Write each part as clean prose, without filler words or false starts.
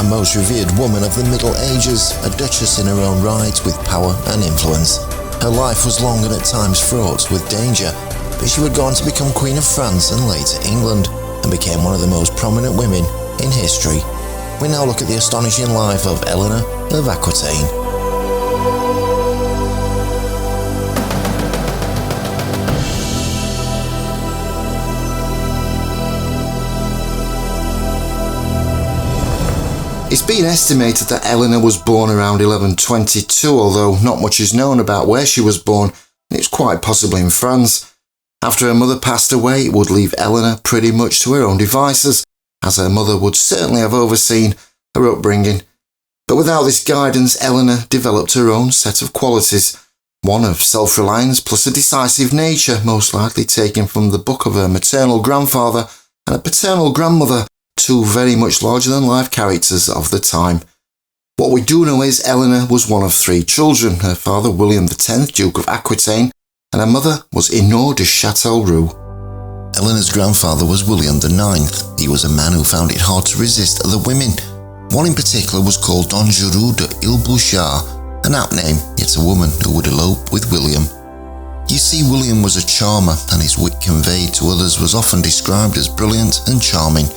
a most revered woman of the Middle Ages, a duchess in her own right with power and influence. Her life was long and at times fraught with danger, but she would go on to become Queen of France and later England, and became one of the most prominent women in history. We now look at the astonishing life of Eleanor of Aquitaine. It's been estimated that Eleanor was born around 1122, although not much is known about where she was born, and it's quite possibly in France. After her mother passed away, it would leave Eleanor pretty much to her own devices, as her mother would certainly have overseen her upbringing. But without this guidance, Eleanor developed her own set of qualities, one of self-reliance plus a decisive nature, most likely taken from the book of her maternal grandfather and a paternal grandmother, two very much larger-than-life characters of the time. What we do know is Eleanor was one of three children, her father William X, Duke of Aquitaine, and her mother was Eleanor de Châtellerault. Eleanor's grandfather was William IX. He was a man who found it hard to resist other women. One in particular was called Don Giroux de Ilbouchard, an apt name, yet a woman who would elope with William. You see, William was a charmer, and his wit conveyed to others was often described as brilliant and charming.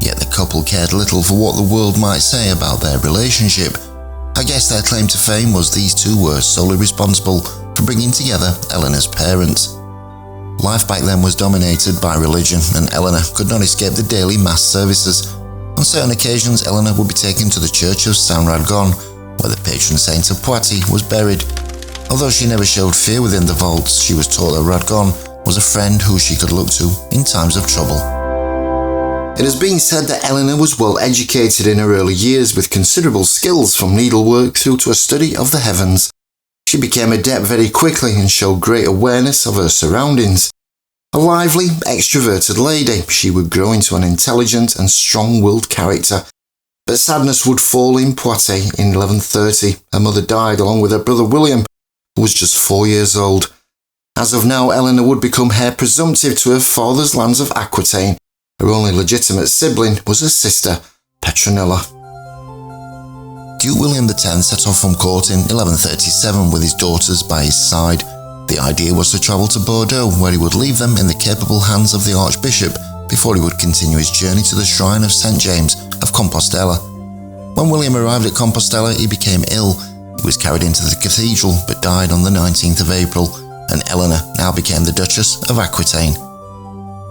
Yet the couple cared little for what the world might say about their relationship. I guess their claim to fame was these two were solely responsible for bringing together Eleanor's parents. Life back then was dominated by religion, and Eleanor could not escape the daily mass services. On certain occasions, Eleanor would be taken to the church of Saint Radgon, where the patron saint of Poitiers was buried. Although she never showed fear within the vaults, she was taught that Radgon was a friend who she could look to in times of trouble. It has been said that Eleanor was well educated in her early years with considerable skills from needlework through to a study of the heavens. She became adept very quickly and showed great awareness of her surroundings. A lively, extroverted lady, she would grow into an intelligent and strong-willed character. But sadness would fall in Poitiers in 1130. Her mother died along with her brother William, who was just 4 years old. As of now, Eleanor would become heir presumptive to her father's lands of Aquitaine. Her only legitimate sibling was her sister, Petronilla. Duke William X set off from court in 1137 with his daughters by his side. The idea was to travel to Bordeaux, where he would leave them in the capable hands of the Archbishop before he would continue his journey to the shrine of St. James of Compostela. When William arrived at Compostela, he became ill. He was carried into the cathedral but died on the 19th of April, and Eleanor now became the Duchess of Aquitaine.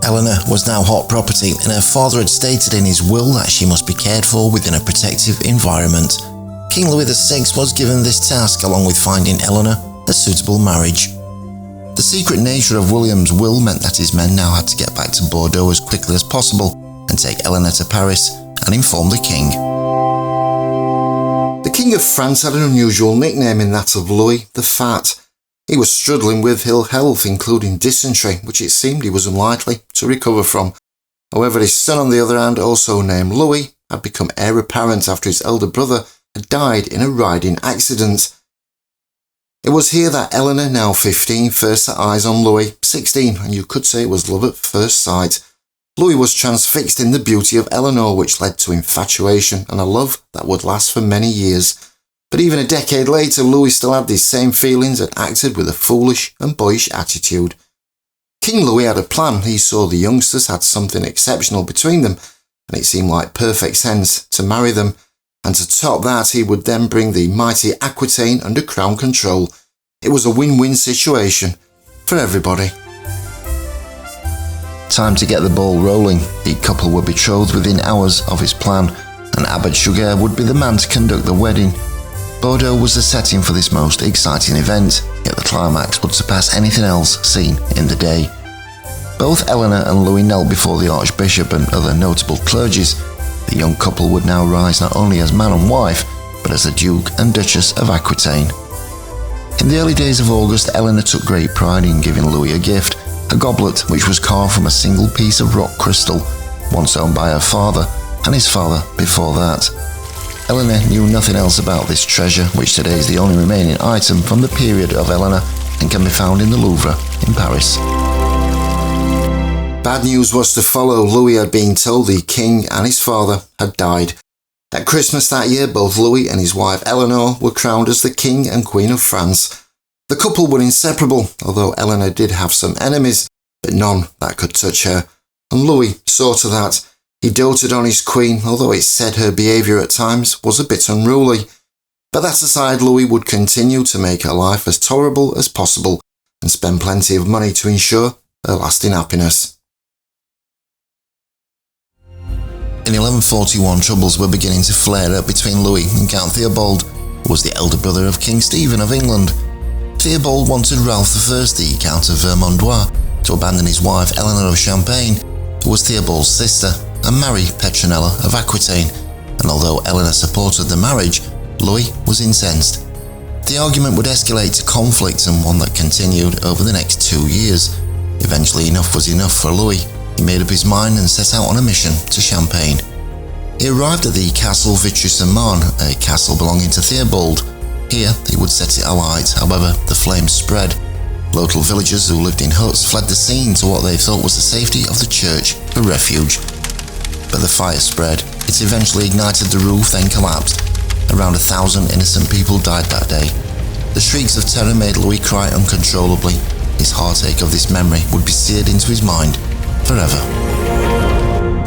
Eleanor was now hot property, and her father had stated in his will that she must be cared for within a protective environment. King Louis VI was given this task along with finding Eleanor a suitable marriage. The secret nature of William's will meant that his men now had to get back to Bordeaux as quickly as possible and take Eleanor to Paris and inform the king. The King of France had an unusual nickname in that of Louis the Fat. He was struggling with ill health, including dysentery, which it seemed he was unlikely to recover from. However, his son, on the other hand, also named Louis, had become heir apparent after his elder brother had died in a riding accident. It was here that Eleanor, now 15, first set eyes on Louis, 16, and you could say it was love at first sight. Louis was transfixed in the beauty of Eleanor, which led to infatuation and a love that would last for many years. But even a decade later, Louis still had these same feelings and acted with a foolish and boyish attitude. King Louis had a plan. He saw the youngsters had something exceptional between them, and it seemed like perfect sense to marry them. And to top that, he would then bring the mighty Aquitaine under crown control. It was a win-win situation for everybody. Time to get the ball rolling. The couple were betrothed within hours of his plan, and Abbot Suger would be the man to conduct the wedding. Bordeaux was the setting for this most exciting event, yet the climax would surpass anything else seen in the day. Both Eleanor and Louis knelt before the Archbishop and other notable clergies. The young couple would now rise not only as man and wife, but as the Duke and Duchess of Aquitaine. In the early days of August, Eleanor took great pride in giving Louis a gift, a goblet which was carved from a single piece of rock crystal, once owned by her father and his father before that. Eleanor knew nothing else about this treasure, which today is the only remaining item from the period of Eleanor and can be found in the Louvre in Paris. Bad news was to follow. Louis had been told the king and his father had died. At Christmas that year, both Louis and his wife Eleanor were crowned as the King and Queen of France. The couple were inseparable, although Eleanor did have some enemies, but none that could touch her, and Louis saw to that. He doted on his queen, although it's said her behaviour at times was a bit unruly. But that aside, Louis would continue to make her life as tolerable as possible and spend plenty of money to ensure her lasting happiness. In 1141, troubles were beginning to flare up between Louis and Count Theobald, who was the elder brother of King Stephen of England. Theobald wanted Ralph I, the Count of Vermandois, to abandon his wife Eleanor of Champagne, who was Theobald's sister, and marry Petronella of Aquitaine, and although Eleanor supported the marriage, Louis was incensed. The argument would escalate to conflict, and one that continued over the next 2 years. Eventually enough was enough for Louis. He made up his mind and set out on a mission to Champagne. He arrived at the Castle Vitry-sur-Marne, a castle belonging to Theobald. Here he would set it alight, however the flames spread. Local villagers who lived in huts fled the scene to what they thought was the safety of the church, a refuge. But the fire spread. It eventually ignited the roof, then collapsed. Around 1,000 innocent people died that day. The shrieks of terror made Louis cry uncontrollably. His heartache of this memory would be seared into his mind forever.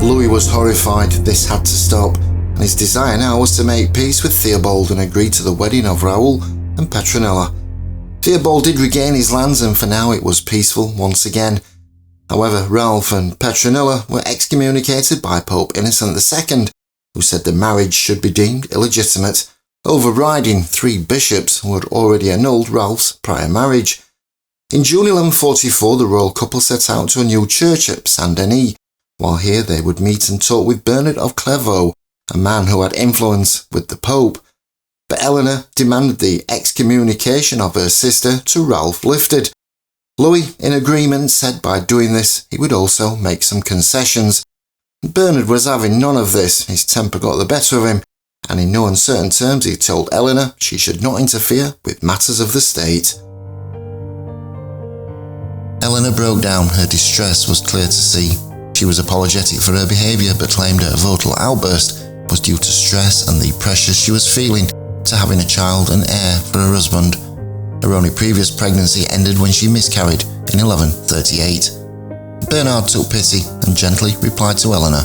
Louis was horrified. This had to stop, and his desire now was to make peace with Theobald and agree to the wedding of Raoul and Petronella. Theobald did regain his lands, and for now it was peaceful once again. However, Ralph and Petronella were excommunicated by Pope Innocent II, who said the marriage should be deemed illegitimate, overriding 3 bishops who had already annulled Ralph's prior marriage. In June 1144, the royal couple set out to a new church at Saint-Denis. While here they would meet and talk with Bernard of Clairvaux, a man who had influence with the Pope. But Eleanor demanded the excommunication of her sister to Ralph lifted. Louis, in agreement, said by doing this he would also make some concessions. Bernard was having none of this. His temper got the better of him, and in no uncertain terms he told Eleanor she should not interfere with matters of the state. Eleanor broke down. Her distress was clear to see. She was apologetic for her behaviour, but claimed her vocal outburst was due to stress and the pressure she was feeling to having a child and heir for her husband. Her only previous pregnancy ended when she miscarried in 1138. Bernard took pity and gently replied to Eleanor,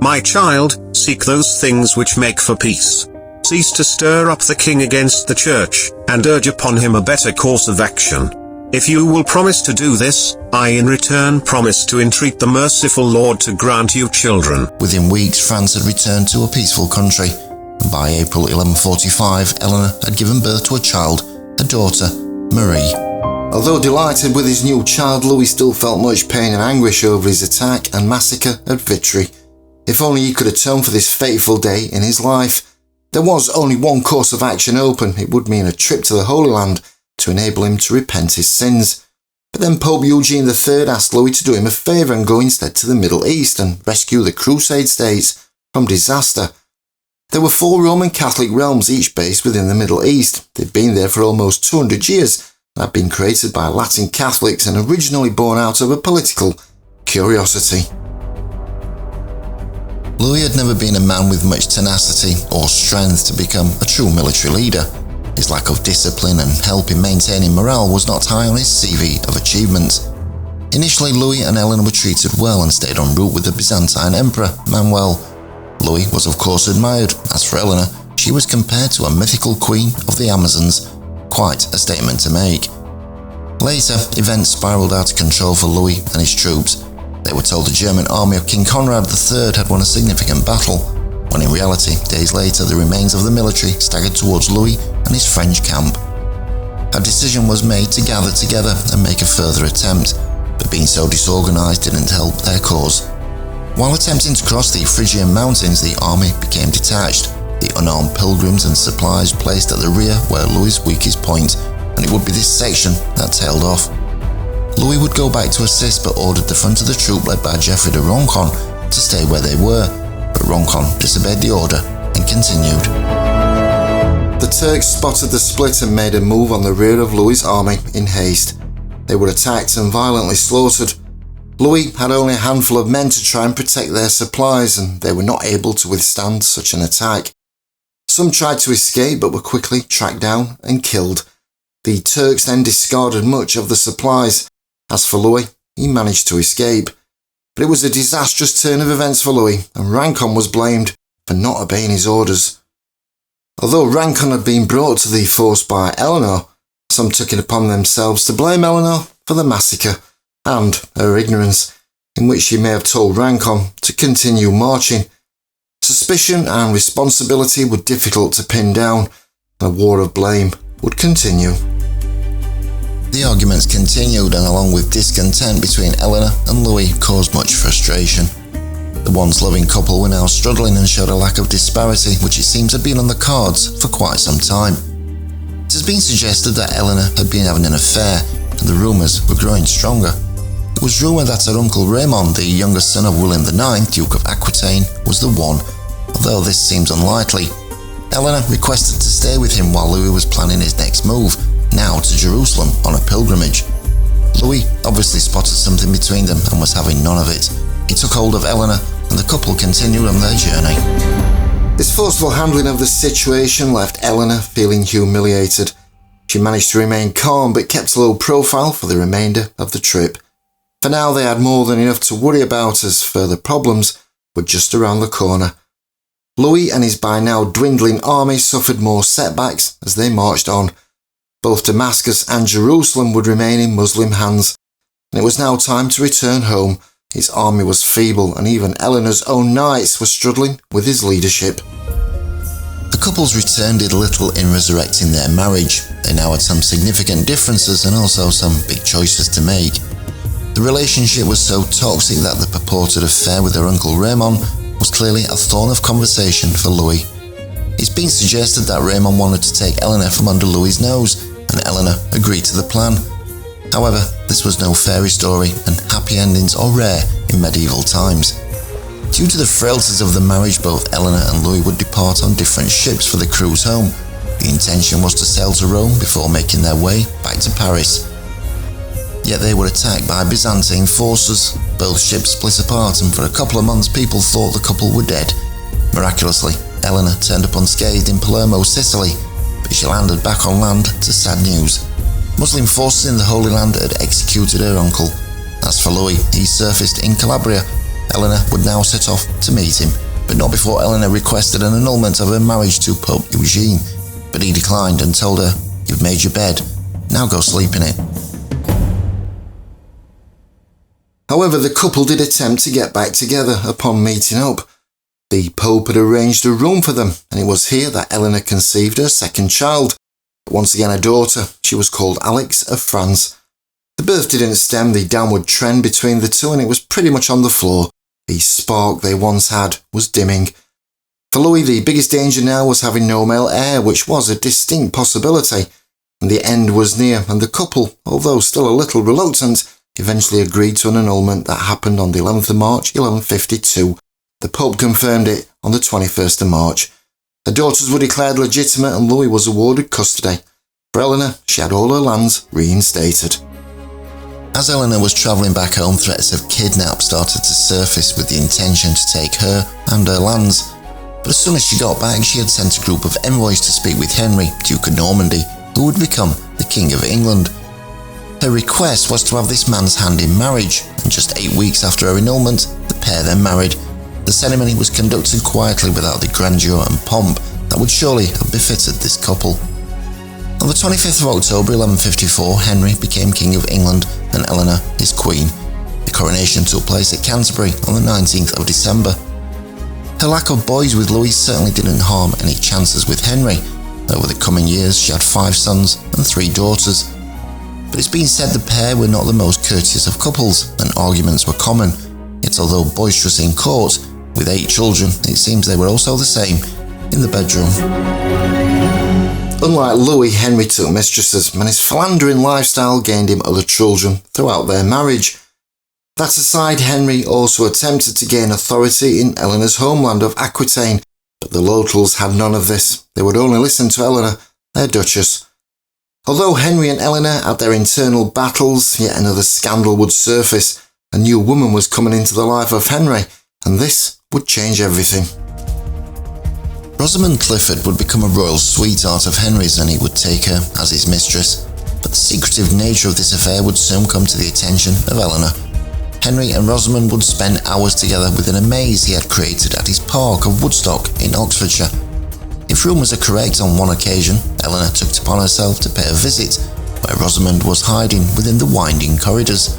"My child, seek those things which make for peace. Cease to stir up the king against the church, and urge upon him a better course of action. If you will promise to do this, I in return promise to entreat the merciful Lord to grant you children." Within weeks, France had returned to a peaceful country, and by April 1145, Eleanor had given birth to a child, a daughter, Marie. Although delighted with his new child, Louis still felt much pain and anguish over his attack and massacre at Vitry. If only he could atone for this fateful day in his life. There was only one course of action open. It would mean a trip to the Holy Land to enable him to repent his sins. But then Pope Eugene III asked Louis to do him a favour and go instead to the Middle East and rescue the Crusade states from disaster. There were 4 Roman Catholic realms, each based within the Middle East. They'd been there for almost 200 years and had been created by Latin Catholics and originally born out of a political curiosity. Louis had never been a man with much tenacity or strength to become a true military leader. His lack of discipline and help in maintaining morale was not high on his CV of achievements. Initially, Louis and Eleanor were treated well and stayed en route with the Byzantine Emperor, Manuel. Louis was of course admired. As for Eleanor, she was compared to a mythical queen of the Amazons. Quite a statement to make. Later, events spiralled out of control for Louis and his troops. They were told the German army of King Conrad III had won a significant battle, when in reality, days later, the remains of the military staggered towards Louis and his French camp. A decision was made to gather together and make a further attempt, but being so disorganised didn't help their cause. While attempting to cross the Phrygian mountains, the army became detached, the unarmed pilgrims and supplies placed at the rear were Louis' weakest point, and it would be this section that tailed off. Louis would go back to assist, but ordered the front of the troop led by Geoffrey de Roncon to stay where they were, but Roncon disobeyed the order and continued. The Turks spotted the split and made a move on the rear of Louis' army in haste. They were attacked and violently slaughtered. Louis had only a handful of men to try and protect their supplies, and they were not able to withstand such an attack. Some tried to escape but were quickly tracked down and killed. The Turks then discarded much of the supplies. As for Louis, he managed to escape. But it was a disastrous turn of events for Louis, and Rancon was blamed for not obeying his orders. Although Rancon had been brought to the force by Eleanor, some took it upon themselves to blame Eleanor for the massacre and her ignorance, in which she may have told Rancon to continue marching. Suspicion and responsibility were difficult to pin down, and a war of blame would continue. The arguments continued, and along with discontent between Eleanor and Louis caused much frustration. The once-loving couple were now struggling and showed a lack of disparity which it seems had been on the cards for quite some time. It has been suggested that Eleanor had been having an affair, and the rumours were growing stronger. It was rumoured that her uncle Raymond, the youngest son of William IX, Duke of Aquitaine, was the one, although this seems unlikely. Eleanor requested to stay with him while Louis was planning his next move, now to Jerusalem on a pilgrimage. Louis obviously spotted something between them and was having none of it. He took hold of Eleanor, and the couple continued on their journey. This forceful handling of the situation left Eleanor feeling humiliated. She managed to remain calm but kept a low profile for the remainder of the trip. For now they had more than enough to worry about, as further problems were just around the corner. Louis and his by now dwindling army suffered more setbacks as they marched on. Both Damascus and Jerusalem would remain in Muslim hands, and it was now time to return home. His army was feeble, and even Eleanor's own knights were struggling with his leadership. The couple's return did little in resurrecting their marriage. They now had some significant differences and also some big choices to make. The relationship was so toxic that the purported affair with her uncle Raymond was clearly a thorn of conversation for Louis. It's been suggested that Raymond wanted to take Eleanor from under Louis's nose, and Eleanor agreed to the plan. However, this was no fairy story, and happy endings are rare in medieval times. Due to the frailties of the marriage, both Eleanor and Louis would depart on different ships for the cruise home. The intention was to sail to Rome before making their way back to Paris. Yet they were attacked by Byzantine forces. Both ships split apart, and for a couple of months people thought the couple were dead. Miraculously, Eleanor turned up unscathed in Palermo, Sicily, but she landed back on land to sad news. Muslim forces in the Holy Land had executed her uncle. As for Louis, he surfaced in Calabria. Eleanor would now set off to meet him, but not before Eleanor requested an annulment of her marriage to Pope Eugene. But he declined and told her, "You've made your bed, now go sleep in it." However, the couple did attempt to get back together upon meeting up. The Pope had arranged a room for them, and it was here that Eleanor conceived her second child. Once again a daughter, she was called Alix of France. The birth didn't stem the downward trend between the two, and it was pretty much on the floor. The spark they once had was dimming. For Louis, the biggest danger now was having no male heir, which was a distinct possibility, and the end was near, and the couple, although still a little reluctant, eventually agreed to an annulment that happened on the 11th of March, 1152. The Pope confirmed it on the 21st of March. The daughters were declared legitimate, and Louis was awarded custody. For Eleanor, she had all her lands reinstated. As Eleanor was travelling back home, threats of kidnap started to surface with the intention to take her and her lands. But as soon as she got back, she had sent a group of envoys to speak with Henry, Duke of Normandy, who would become the King of England. Her request was to have this man's hand in marriage, and just 8 weeks after her annulment, the pair then married. The ceremony was conducted quietly without the grandeur and pomp that would surely have befitted this couple. On the 25th of October 1154, Henry became King of England and Eleanor his Queen. The coronation took place at Canterbury on the 19th of December. Her lack of boys with Louis certainly didn't harm any chances with Henry. Over the coming years, she had 5 sons and 3 daughters. But it's been said the pair were not the most courteous of couples, and arguments were common. Yet although boisterous in court, with 8 children, it seems they were also the same in the bedroom. Unlike Louis, Henry took mistresses, and his philandering lifestyle gained him other children throughout their marriage. That aside, Henry also attempted to gain authority in Eleanor's homeland of Aquitaine, but the Locals had none of this. They would only listen to Eleanor, their duchess. Although Henry and Eleanor had their internal battles, yet another scandal would surface. A new woman was coming into the life of Henry, and this would change everything. Rosamund Clifford would become a royal sweetheart of Henry's, and he would take her as his mistress. But the secretive nature of this affair would soon come to the attention of Eleanor. Henry and Rosamund would spend hours together within a maze he had created at his park of Woodstock in Oxfordshire. If rumours are correct, on one occasion, Eleanor took it upon herself to pay a visit where Rosamund was hiding within the winding corridors.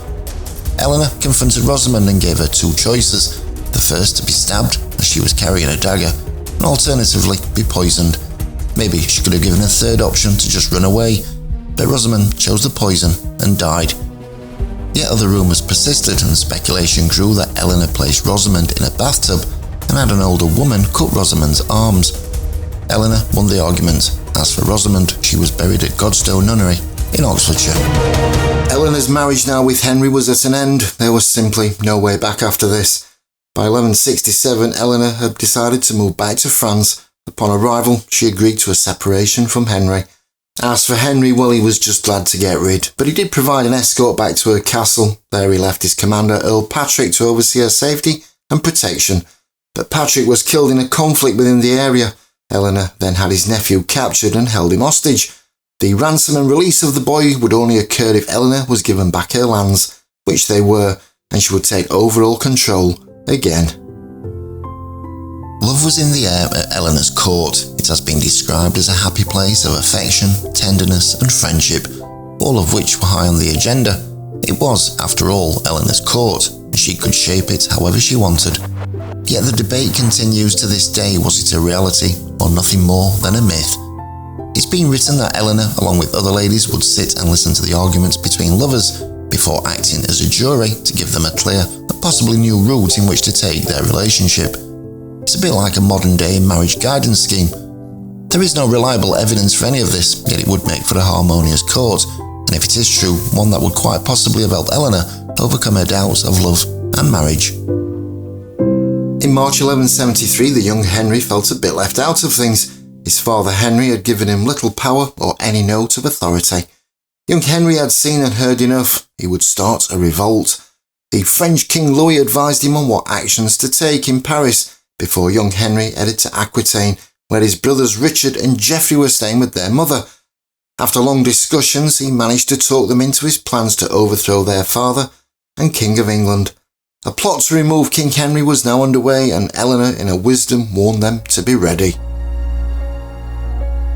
Eleanor confronted Rosamund and gave her two choices: the first to be stabbed as she was carrying a dagger, and alternatively be poisoned. Maybe she could have given a third option to just run away, but Rosamund chose the poison and died. Yet other rumours persisted, and speculation grew that Eleanor placed Rosamund in a bathtub and had an older woman cut Rosamund's arms. Eleanor won the argument. As for Rosamund, she was buried at Godstow Nunnery in Oxfordshire. Eleanor's marriage now with Henry was at an end. There was simply no way back after this. By 1167, Eleanor had decided to move back to France. Upon arrival, she agreed to a separation from Henry. As for Henry, well, he was just glad to get rid, but he did provide an escort back to her castle. There he left his commander, Earl Patrick, to oversee her safety and protection. But Patrick was killed in a conflict within the area. Eleanor then had his nephew captured and held him hostage. The ransom and release of the boy would only occur if Eleanor was given back her lands, which they were, and she would take overall control again. Love was in the air at Eleanor's court. It has been described as a happy place of affection, tenderness and friendship, all of which were high on the agenda. It was, after all, Eleanor's court, and she could shape it however she wanted. Yet the debate continues to this day: was it a reality or nothing more than a myth? It's been written that Eleanor, along with other ladies, would sit and listen to the arguments between lovers before acting as a jury to give them a clear and possibly new route in which to take their relationship. It's a bit like a modern-day marriage guidance scheme. There is no reliable evidence for any of this, yet it would make for a harmonious court, and if it is true, one that would quite possibly have helped Eleanor overcome her doubts of love and marriage. In March 1173, the young Henry felt a bit left out of things. His father Henry had given him little power or any note of authority. Young Henry had seen and heard enough. He would start a revolt. The French King Louis advised him on what actions to take in Paris before young Henry headed to Aquitaine, where his brothers Richard and Geoffrey were staying with their mother. After long discussions, he managed to talk them into his plans to overthrow their father and King of England. A plot to remove King Henry was now underway, and Eleanor, in her wisdom, warned them to be ready.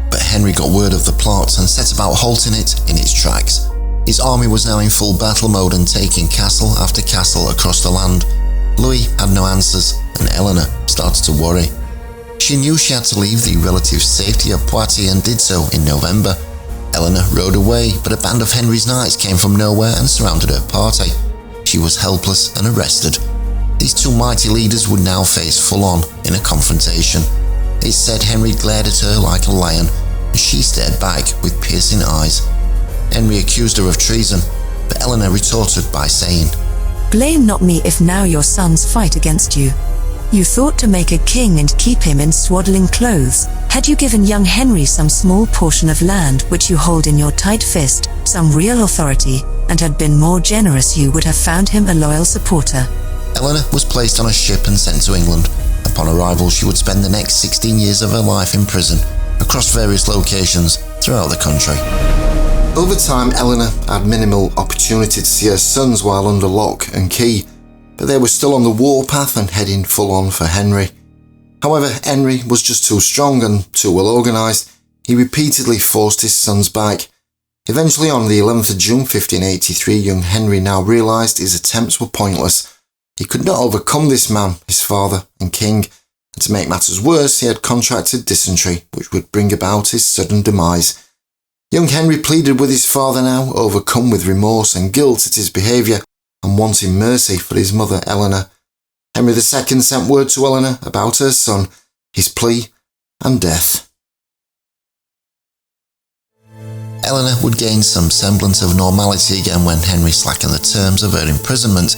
But Henry got word of the plot and set about halting it in its tracks. His army was now in full battle mode and taking castle after castle across the land. Louis had no answers, and Eleanor started to worry. She knew she had to leave the relative safety of Poitiers and did so in November. Eleanor rode away, but a band of Henry's knights came from nowhere and surrounded her party. She was helpless and arrested. These two mighty leaders would now face full-on in a confrontation. It's said Henry glared at her like a lion, and she stared back with piercing eyes. Henry accused her of treason, but Eleanor retorted by saying, "Blame not me if now your sons fight against you. You thought to make a king and keep him in swaddling clothes. Had you given young Henry some small portion of land which you hold in your tight fist, some real authority, and had been more generous, you would have found him a loyal supporter." Eleanor was placed on a ship and sent to England. Upon arrival, she would spend the next 16 years of her life in prison, across various locations throughout the country. Over time, Eleanor had minimal opportunity to see her sons while under lock and key, but they were still on the warpath and heading full on for Henry. However, Henry was just too strong and too well organised. He repeatedly forced his sons back. Eventually, on the 11th of June 1583, young Henry now realised his attempts were pointless. He could not overcome this man, his father and king, and to make matters worse, he had contracted dysentery, which would bring about his sudden demise. Young Henry pleaded with his father now, overcome with remorse and guilt at his behaviour, and wanting mercy for his mother Eleanor. Henry II sent word to Eleanor about her son, his plea, and death. Eleanor would gain some semblance of normality again when Henry slackened the terms of her imprisonment.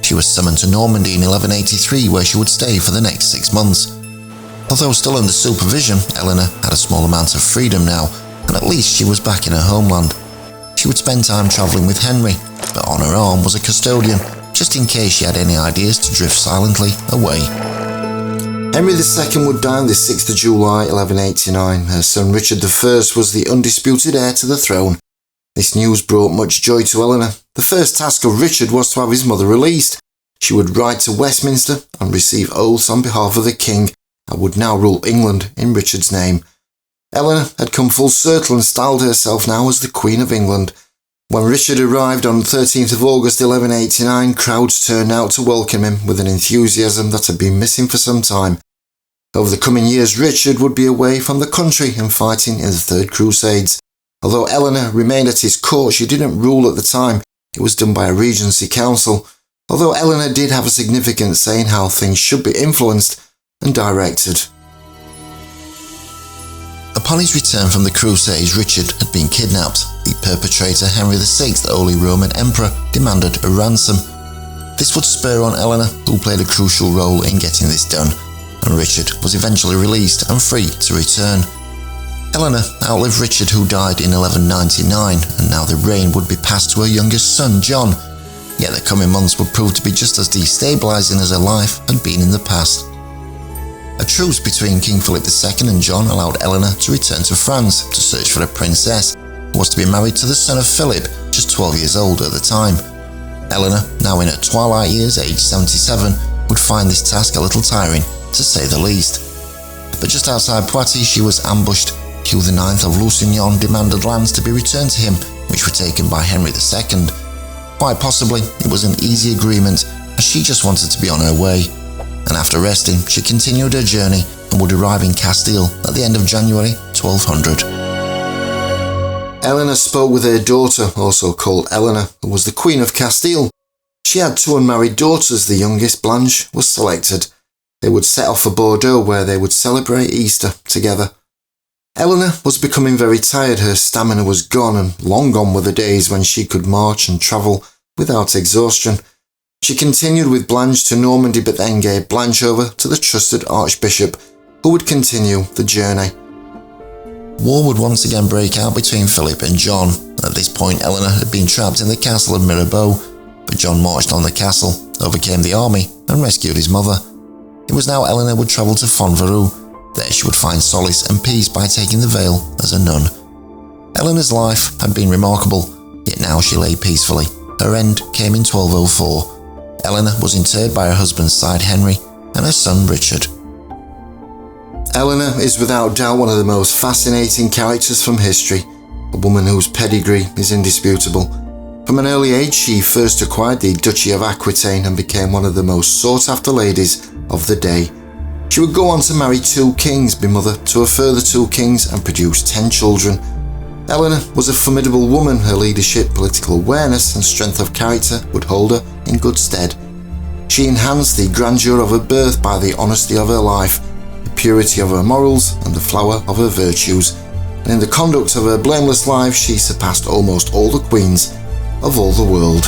She was summoned to Normandy in 1183, where she would stay for the next 6 months. Although still under supervision, Eleanor had a small amount of freedom now, and at least she was back in her homeland. She would spend time travelling with Henry, but on her arm was a custodian. just in case she had any ideas to drift silently away. Henry II would die on the 6th of July 1189. Her son Richard I was the undisputed heir to the throne. This news brought much joy to Eleanor. The first task of Richard was to have his mother released. She would ride to Westminster and receive oaths on behalf of the king and would now rule England in Richard's name. Eleanor had come full circle and styled herself now as the Queen of England. When Richard arrived on 13th of August 1189, crowds turned out to welcome him with an enthusiasm that had been missing for some time. Over the coming years, Richard would be away from the country and fighting in the Third Crusades. Although Eleanor remained at his court, she didn't rule at the time. It was done by a regency council. Although Eleanor did have a significant say in how things should be influenced and directed. Upon his return from the Crusades, Richard had been kidnapped. The perpetrator, Henry VI, the Holy Roman Emperor, demanded a ransom. This would spur on Eleanor, who played a crucial role in getting this done, and Richard was eventually released and free to return. Eleanor outlived Richard, who died in 1199, and now the reign would be passed to her youngest son, John. Yet the coming months would prove to be just as destabilising as her life had been in the past. A truce between King Philip II and John allowed Eleanor to return to France to search for a princess who was to be married to the son of Philip, just 12 years old at the time. Eleanor, now in her twilight years, aged 77, would find this task a little tiring, to say the least. But just outside Poitiers, she was ambushed. Hugh IX of Lusignan demanded lands to be returned to him, which were taken by Henry II. Quite possibly, it was an easy agreement, as she just wanted to be on her way. And after resting, she continued her journey and would arrive in Castile at the end of January 1200. Eleanor spoke with her daughter, also called Eleanor, who was the Queen of Castile. She had two unmarried daughters. The youngest, Blanche, was selected. They would set off for Bordeaux, where they would celebrate Easter together. Eleanor was becoming very tired. Her stamina was gone, and long gone were the days when she could march and travel without exhaustion. She continued with Blanche to Normandy, but then gave Blanche over to the trusted Archbishop, who would continue the journey. War would once again break out between Philip and John. At this point, Eleanor had been trapped in the castle of Mirabeau, but John marched on the castle, overcame the army, and rescued his mother. It was now Eleanor would travel to Fontverroux. There she would find solace and peace by taking the veil as a nun. Eleanor's life had been remarkable, yet now she lay peacefully. Her end came in 1204. Eleanor was interred by her husband's side, Henry, and her son, Richard. Eleanor is without doubt one of the most fascinating characters from history, a woman whose pedigree is indisputable. From an early age, she first acquired the Duchy of Aquitaine and became one of the most sought-after ladies of the day. She would go on to marry 2 kings, be mother to a further 2 kings, and produce 10 children. Eleanor was a formidable woman. Her leadership, political awareness, and strength of character would hold her in good stead. She enhanced the grandeur of her birth by the honesty of her life, the purity of her morals, and the flower of her virtues. And in the conduct of her blameless life, she surpassed almost all the queens of all the world.